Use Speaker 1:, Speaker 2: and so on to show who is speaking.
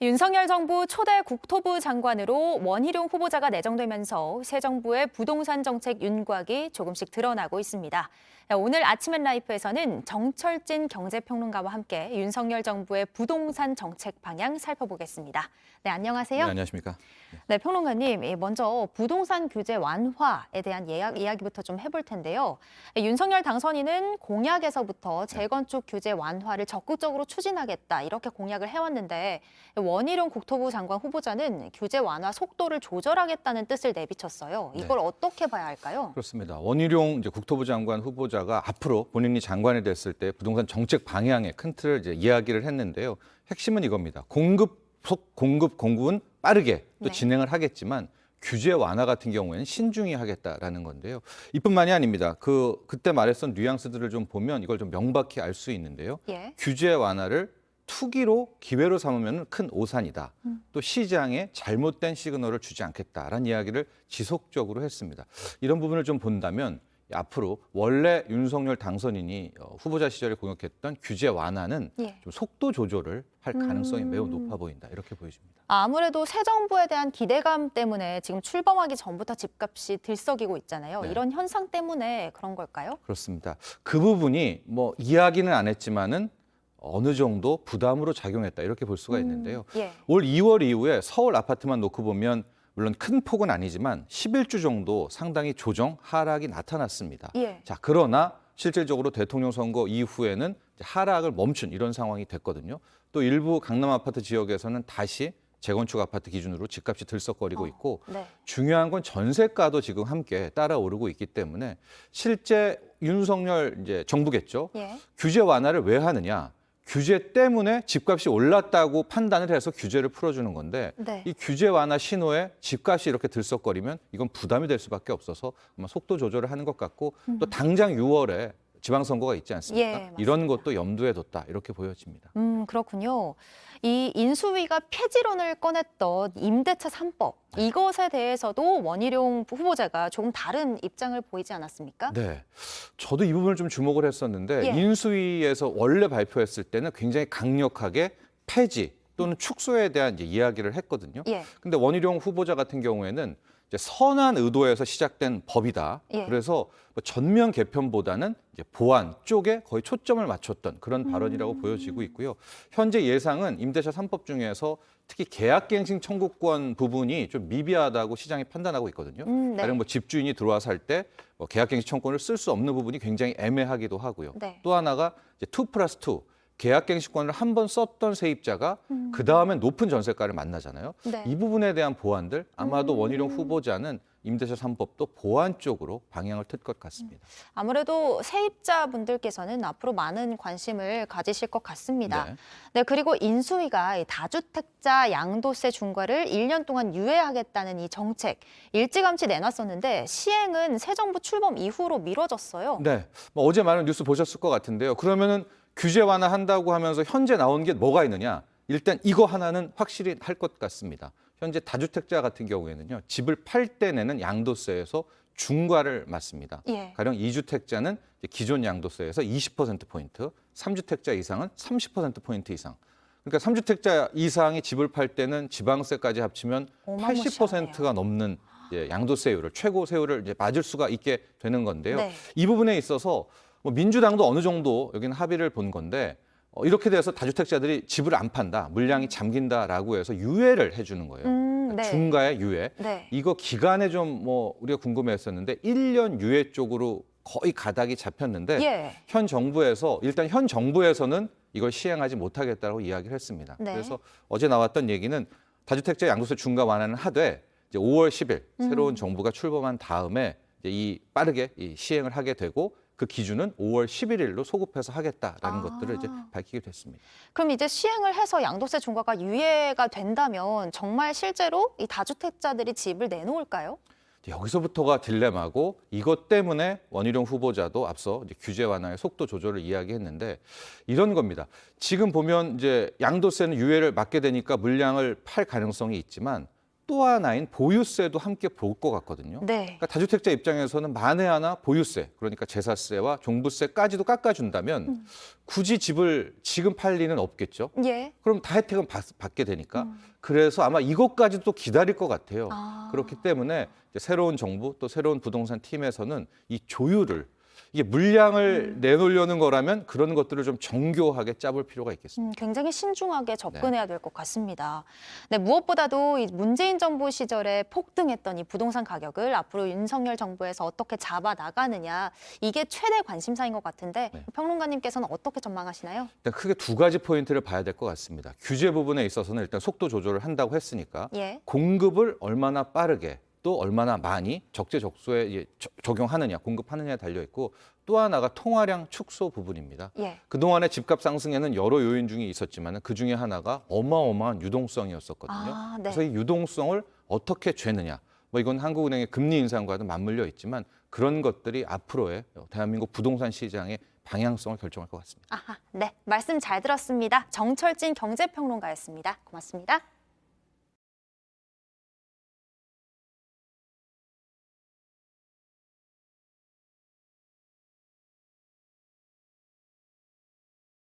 Speaker 1: 윤석열 정부 초대 국토부 장관으로 원희룡 후보자가 내정되면서 새 정부의 부동산 정책 윤곽이 조금씩 드러나고 있습니다. 오늘 아침 앤 라이프에서는 정철진 경제평론가와 함께 윤석열 정부의 부동산 정책 방향 살펴보겠습니다. 네, 안녕하세요.
Speaker 2: 네, 안녕하십니까.
Speaker 1: 네, 평론가님, 먼저 부동산 규제 완화에 대한 이야기부터 좀 해볼 텐데요. 윤석열 당선인은 공약에서부터 재건축 규제 완화를 적극적으로 추진하겠다 이렇게 공약을 해왔는데 원희룡 국토부 장관 후보자는 규제 완화 속도를 조절하겠다는 뜻을 내비쳤어요. 이걸 어떻게 봐야 할까요?
Speaker 2: 그렇습니다. 원희룡 국토부 장관 후보자가 앞으로 본인이 장관이 됐을 때 부동산 정책 방향의 큰 틀을 이야기를 했는데요. 핵심은 이겁니다. 공급은 빠르게 또 진행을 하겠지만 규제 완화 같은 경우에는 신중히 하겠다라는 건데요. 이뿐만이 아닙니다. 그때 말했던 뉘앙스들을 좀 보면 이걸 좀 명확히 알 수 있는데요. 규제 완화를 투기로 기회로 삼으면 큰 오산이다. 또 시장에 잘못된 시그널을 주지 않겠다라는 이야기를 지속적으로 했습니다. 이런 부분을 좀 본다면 앞으로 원래 윤석열 당선인이 후보자 시절에 공약했던 규제 완화는 좀 속도 조절을 할 가능성이 매우 높아 보인다. 이렇게 보여집니다.
Speaker 1: 아무래도 새 정부에 대한 기대감 때문에 지금 출범하기 전부터 집값이 들썩이고 있잖아요.
Speaker 2: 네.
Speaker 1: 이런 현상 때문에 그런 걸까요?
Speaker 2: 그렇습니다. 그 부분이 이야기는 안 했지만은 어느 정도 부담으로 작용했다. 이렇게 볼 수가 있는데요. 올 2월 이후에 서울 아파트만 놓고 보면 물론 큰 폭은 아니지만 11주 정도 상당히 조정, 하락이 나타났습니다. 자, 그러나 실질적으로 대통령 선거 이후에는 하락을 멈춘 이런 상황이 됐거든요. 또 일부 강남 아파트 지역에서는 다시 재건축 아파트 기준으로 집값이 들썩거리고 있고 중요한 건 전세가도 지금 함께 따라오르고 있기 때문에 실제 윤석열 정부겠죠. 규제 완화를 왜 하느냐? 규제 때문에 집값이 올랐다고 판단을 해서 규제를 풀어주는 건데 이 규제 완화 신호에 집값이 이렇게 들썩거리면 이건 부담이 될 수밖에 없어서 아마 속도 조절을 하는 것 같고 또 당장 6월에 지방선거가 있지 않습니까? 이런 것도 염두에 뒀다 이렇게 보여집니다.
Speaker 1: 그렇군요. 이 인수위가 폐지론을 꺼냈던 임대차 3법 이것에 대해서도 원희룡 후보자가 조금 다른 입장을 보이지 않았습니까?
Speaker 2: 네, 저도 이 부분을 좀 주목을 했었는데 인수위에서 원래 발표했을 때는 굉장히 강력하게 폐지 또는 축소에 대한 이야기를 했거든요. 근데 원희룡 후보자 같은 경우에는 선한 의도에서 시작된 법이다. 그래서 전면 개편보다는 보완 쪽에 거의 초점을 맞췄던 그런 발언이라고 보여지고 있고요. 현재 예상은 임대차 3법 중에서 특히 계약갱신 청구권 부분이 좀 미비하다고 시장이 판단하고 있거든요. 가령 집주인이 들어와서 할 때 계약갱신 청구권을 쓸 수 없는 부분이 굉장히 애매하기도 하고요. 또 하나가 2+2. 계약갱신권을 한 번 썼던 세입자가 그다음에 높은 전세가를 만나잖아요. 이 부분에 대한 보완들 아마도 원희룡 후보자는 임대차 3법도 보완 쪽으로 방향을 틀 것 같습니다.
Speaker 1: 아무래도 세입자분들께서는 앞으로 많은 관심을 가지실 것 같습니다. 그리고 인수위가 다주택자 양도세 중과를 1년 동안 유예하겠다는 이 정책 일찌감치 내놨었는데 시행은 새 정부 출범 이후로 미뤄졌어요.
Speaker 2: 네, 어제 많은 뉴스 보셨을 것 같은데요. 그러면은 규제 완화한다고 하면서 현재 나온 게 뭐가 있느냐? 일단 이거 하나는 확실히 할 것 같습니다. 현재 다주택자 같은 경우에는요. 집을 팔 때 내는 양도세에서 중과를 맞습니다. 가령 2주택자는 기존 양도세에서 20%포인트, 3주택자 이상은 30%포인트 이상. 그러니까 3주택자 이상이 집을 팔 때는 지방세까지 합치면 80%가 넘는 양도세율을 최고 세율을 맞을 수가 있게 되는 건데요. 이 부분에 있어서 민주당도 어느 정도 여기는 합의를 본 건데 이렇게 돼서 다주택자들이 집을 안 판다, 물량이 잠긴다라고 해서 유예를 해주는 거예요. 중과의 유예. 이거 기간에 좀 우리가 궁금해했었는데 1년 유예 쪽으로 거의 가닥이 잡혔는데 현 정부에서는 이걸 시행하지 못하겠다고 이야기를 했습니다. 그래서 어제 나왔던 얘기는 다주택자 양도세 중과 완화는 하되 이제 5월 10일 새로운 정부가 출범한 다음에 빠르게 시행을 하게 되고 그 기준은 5월 11일로 소급해서 하겠다라는 것들을 밝히게 됐습니다.
Speaker 1: 그럼 이제 시행을 해서 양도세 중과가 유예가 된다면 정말 실제로 이 다주택자들이 집을 내놓을까요?
Speaker 2: 여기서부터가 딜레마고 이것 때문에 원희룡 후보자도 앞서 규제 완화의 속도 조절을 이야기했는데 이런 겁니다. 지금 보면 양도세는 유예를 맞게 되니까 물량을 팔 가능성이 있지만 또 하나인 보유세도 함께 볼 것 같거든요.
Speaker 1: 네.
Speaker 2: 그러니까 다주택자 입장에서는 만에 하나 보유세, 그러니까 제사세와 종부세까지도 깎아준다면 굳이 집을 지금 팔 리는 없겠죠.
Speaker 1: 예.
Speaker 2: 그럼 다 혜택은 받게 되니까. 그래서 아마 이것까지도 기다릴 것 같아요.
Speaker 1: 아.
Speaker 2: 그렇기 때문에 이제 새로운 정부 또 새로운 부동산 팀에서는 이 조율을 이게 물량을 내놓으려는 거라면 그런 것들을 좀 정교하게 짜볼 필요가 있겠습니다.
Speaker 1: 굉장히 신중하게 접근해야 될 것 같습니다. 네, 무엇보다도 이 문재인 정부 시절에 폭등했던 이 부동산 가격을 앞으로 윤석열 정부에서 어떻게 잡아 나가느냐, 이게 최대 관심사인 것 같은데
Speaker 2: 네.
Speaker 1: 평론가님께서는 어떻게 전망하시나요?
Speaker 2: 일단 크게 두 가지 포인트를 봐야 될 것 같습니다. 규제 부분에 있어서는 일단 속도 조절을 한다고 했으니까
Speaker 1: 예.
Speaker 2: 공급을 얼마나 빠르게 또 얼마나 많이 적재적소에 적용하느냐, 공급하느냐에 달려 있고 또 하나가 통화량 축소 부분입니다.
Speaker 1: 예.
Speaker 2: 그동안의 집값 상승에는 여러 요인 중에 있었지만 그중에 하나가 어마어마한 유동성이었었거든요.
Speaker 1: 아, 네.
Speaker 2: 그래서 이 유동성을 어떻게 죄느냐. 뭐 이건 한국은행의 금리 인상과도 맞물려 있지만 그런 것들이 앞으로의 대한민국 부동산 시장의 방향성을 결정할 것 같습니다.
Speaker 1: 아하, 네, 말씀 잘 들었습니다. 정철진 경제평론가였습니다. 고맙습니다.